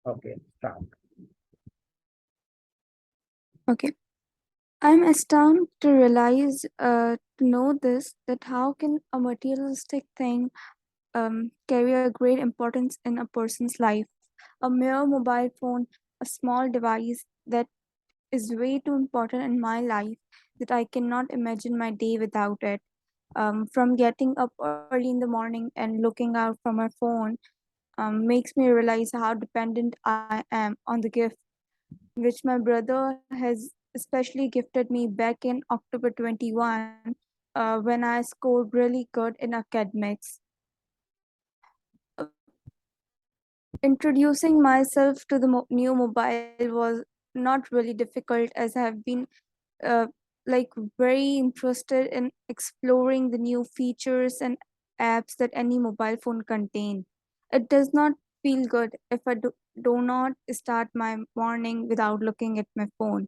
Okay, start. Okay. I'm astounded to realize, to know this, that how can a materialistic thing carry a great importance in a person's life? A mere mobile phone, a small device that is way too important in my life that I cannot imagine my day without it. From getting up early in the morning and looking out from my phone, makes me realize how dependent I am on the gift which my brother has especially gifted me back in October 21 when I scored really good in academics. Introducing myself to the new mobile was not really difficult as I have been uh, like very interested in exploring the new features and apps that any mobile phone contain. It does not feel good if I do not start my morning without looking at my phone.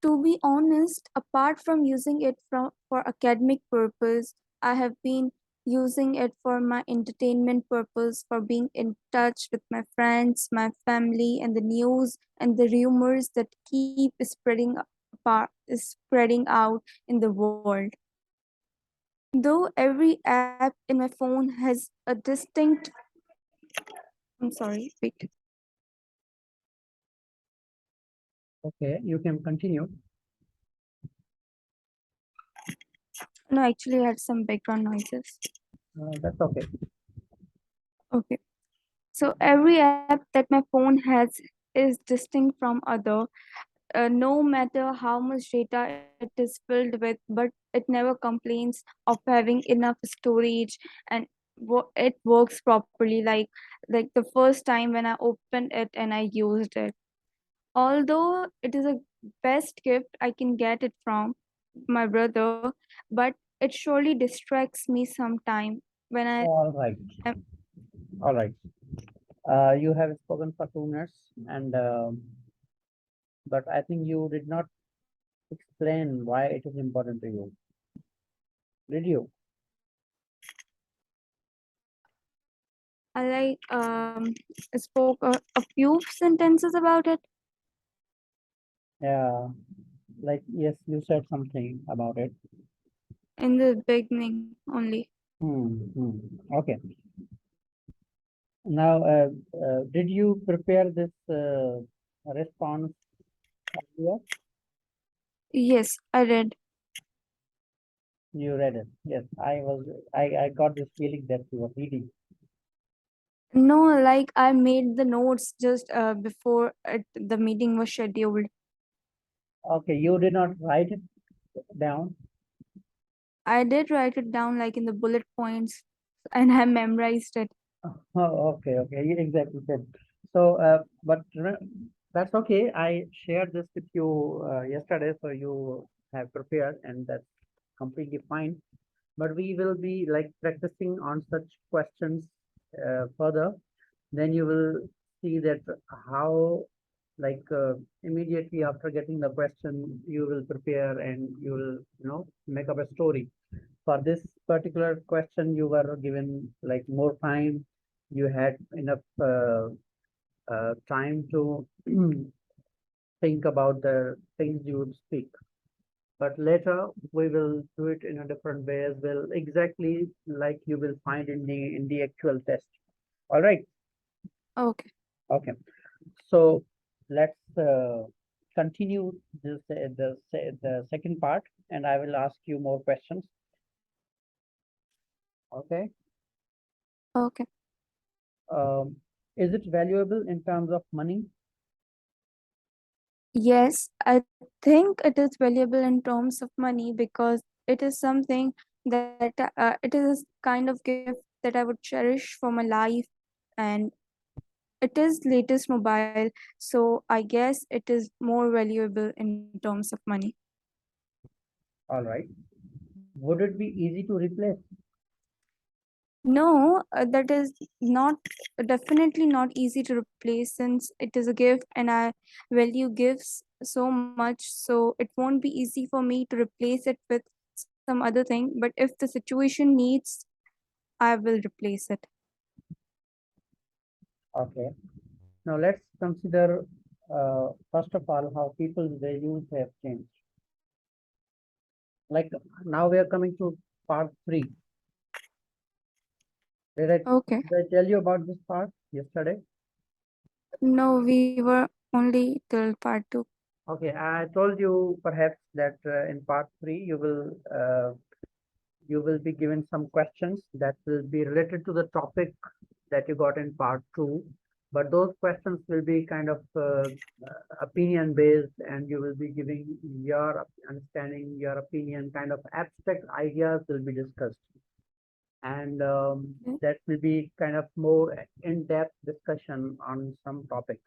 To be honest, apart from using it for academic purpose, I have been using it for my entertainment purpose, for being in touch with my friends, my family, and the news and the rumors that keep spreading out in the world. Though every app in my phone has a distinct, I'm sorry, wait. Okay, you can continue. No, actually, I had some background noises. That's okay. Okay. So every app that my phone has is distinct from other, no matter how much data it is filled with, but it never complains of having enough storage and it works properly like the first time when I opened it and I used it. Although it is a best gift I can get it from my brother, but it surely distracts me sometime when I All right, am. all right. You have spoken for 2 minutes, and but I think you did not explain why it is important to you. Did you? I spoke a few sentences about it Yeah, like yes, you said something about it. in the beginning only. Okay. Now, did you prepare this response earlier? Yes, I read. You read it. Yes, I got this feeling that you were reading. No, like I made the notes just before the meeting was scheduled. Okay, you did not write it down. I did write it down like in the bullet points and I memorized it. Oh, okay, okay, you exactly said. So, that's okay. I shared this with you yesterday, so you have prepared, and that's completely fine. But we will be like practicing on such questions further. Then you will see that how, like, immediately after getting the question, you will prepare and you will, make up a story. For this particular question, you were given like more time. You had enough time to think about the things you would speak. But later we will do it in a different way as well, exactly like you will find in the actual test. All right. Okay. Okay. So let's continue the second part, and I will ask you more questions. Okay. Okay. Um, is it valuable in terms of money? Yes, I think it is valuable in terms of money because it is something that it is a kind of gift that I would cherish for my life, and it is latest mobile, so I guess it is more valuable in terms of money. All right. Would it be easy to replace? No, that is not definitely not easy to replace since it is a gift and I value gifts so much. So it won't be easy for me to replace it with some other thing. But if the situation needs, I will replace it. Okay. Now let's consider first of all how people's values have changed. Like now we are coming to part 3. Did I, Okay. did I tell you about this part yesterday? No, we were only till part 2. Okay, I told you perhaps that in part 3 you will be given some questions that will be related to the topic that you got in part 2, but those questions will be kind of opinion based, and you will be giving your understanding, your opinion, kind of abstract ideas will be discussed, and Okay. that will be kind of more in-depth discussion on some topic.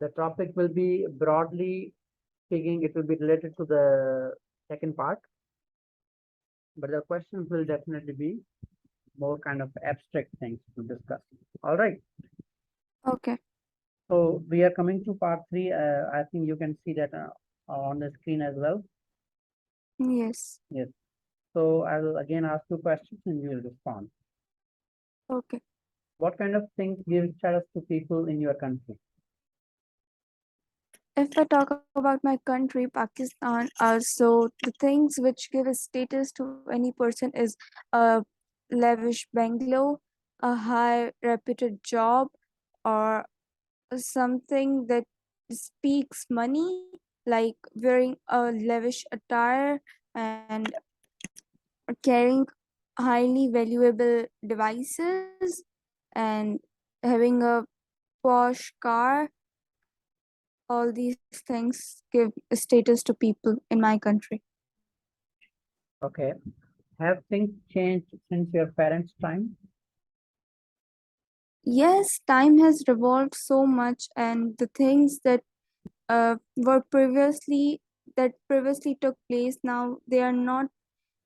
The topic will be broadly speaking, it will be related to the second part, but the questions will definitely be more kind of abstract things to discuss. All right. Okay. So we are coming to part 3. I think you can see that on the screen as well. Yes. Yes. So I will again ask you questions and you will respond. Okay. What kind of things give status to people in your country? If I talk about my country, Pakistan, so the things which give a status to any person is a lavish bungalow, a high reputed job, or something that speaks money, like wearing a lavish attire and carrying highly valuable devices and having a posh car. All these things give status to people in my country. Okay. Have things changed since your parents' time? Yes, time has revolved so much, and the things that were previously took place now, they are not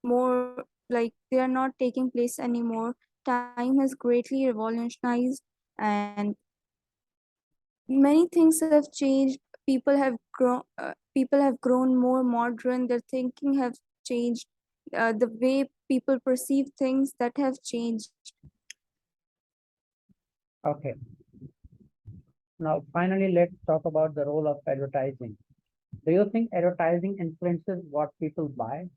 more like they are not taking place anymore. Time has greatly revolutionized, and many things have changed. People have grown more modern. Their thinking have changed. The way people perceive things, that have changed. Okay. Now, finally, let's talk about the role of advertising. Do you think advertising influences what people buy?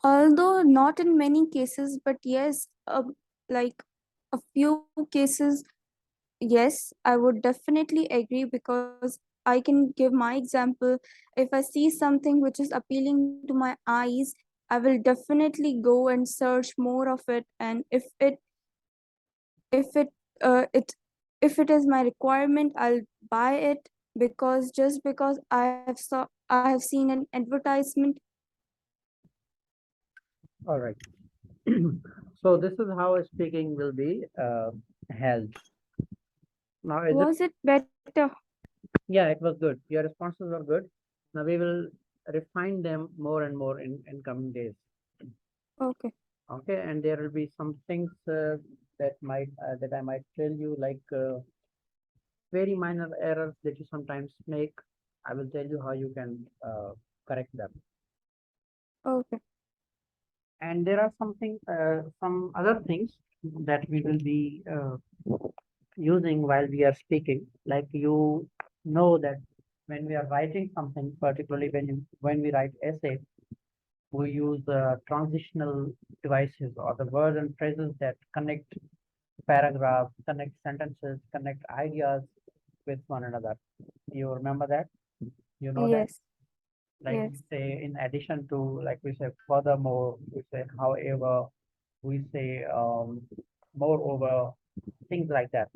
Although not in many cases, but yes, like a few cases, yes, I would definitely agree, because I can give my example. If I see something which is appealing to my eyes, I will definitely go and search more of it. And if it it if it is my requirement, I'll buy it, because just because I have seen an advertisement. All right. So this is how speaking will be held. Now, is it? Was it better? Yeah, it was good. Your responses were good. Now we will refine them more and more in coming days. Okay. Okay, and there will be some things that I might tell you, like very minor errors that you sometimes make. I will tell you how you can correct them. Okay. And there are some other things that we will be using while we are speaking. Like you know that when we are writing something, particularly when we write essay, we use transitional devices or the words and phrases that connect paragraphs, connect sentences, connect ideas with one another. You remember that? You know that? Yes. Like we Yes. say, in addition to, like we say, furthermore, we say, however, we say, moreover, things like that,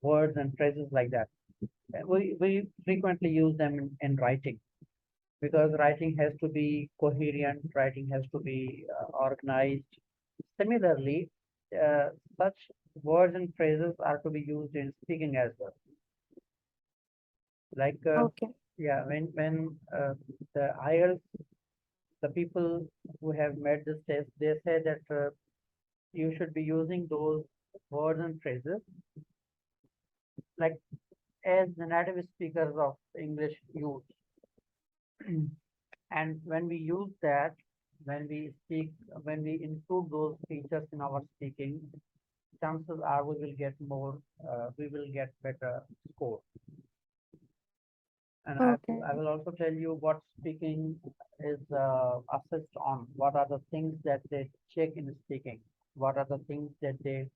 words and phrases like that. We frequently use them in writing because writing has to be coherent, writing has to be organized. Similarly, such words and phrases are to be used in speaking as well. Like, Okay. yeah, when the IELTS, the people who have made this test, they say that you should be using those words and phrases like as the native speakers of English use. And when we use that, when we speak, when we include those features in our speaking, chances are we will get more, we will get better score. And Okay. I will also tell you what speaking is assessed on. What are the things that they check in speaking? What are the things that they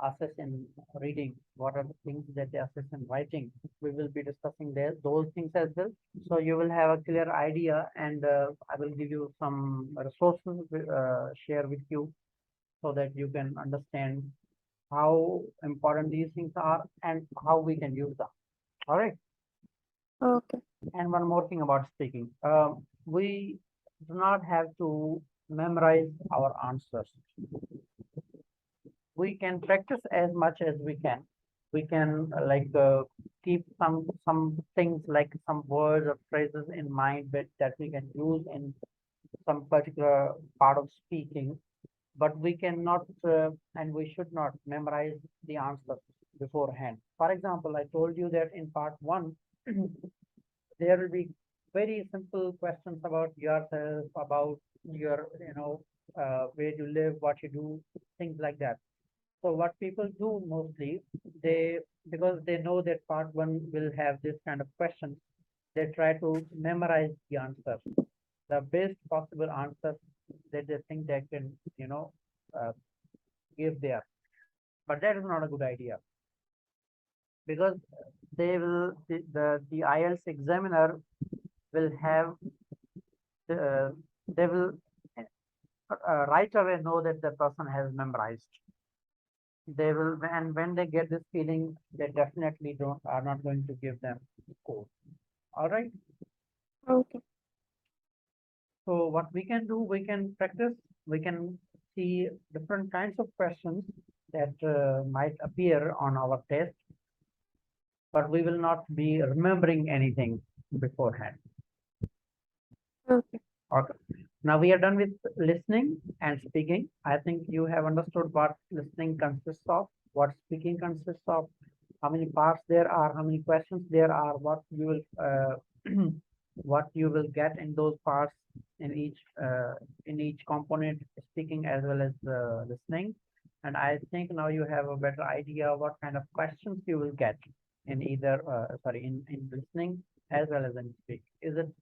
assess in reading? What are the things that they assess in writing? We will be discussing there those things as well. So you will have a clear idea, and I will give you some resources share with you so that you can understand how important these things are and how we can use them. All right. Okay. And one more thing about speaking. We do not have to memorize our answers. We can practice as much as we can. We can keep some things like some words or phrases in mind that we can use in some particular part of speaking, but we cannot and we should not memorize the answers beforehand. For example, I told you that in part one, there will be very simple questions about yourself, about your, where you live, what you do, things like that. So what people do mostly, they, because they know that part one will have this kind of questions, they try to memorize the answer, the best possible answer that they think they can, uh, give there. But that is not a good idea, because they will, the IELTS examiner will have, uh, they will right away know that the person has memorized. They will, and when they get this feeling, they definitely don't, are not going to give them score. All right. Okay. So what we can do, we can practice, we can see different kinds of questions that might appear on our test, but we will not be remembering anything beforehand. Okay. Okay. Now we are done with listening and speaking. I think you have understood what listening consists of, what speaking consists of, how many parts there are, how many questions there are, what you will what you will get in those parts in each component, speaking as well as listening. And I think now you have a better idea what kind of questions you will get in either in listening as well as in speak. Is it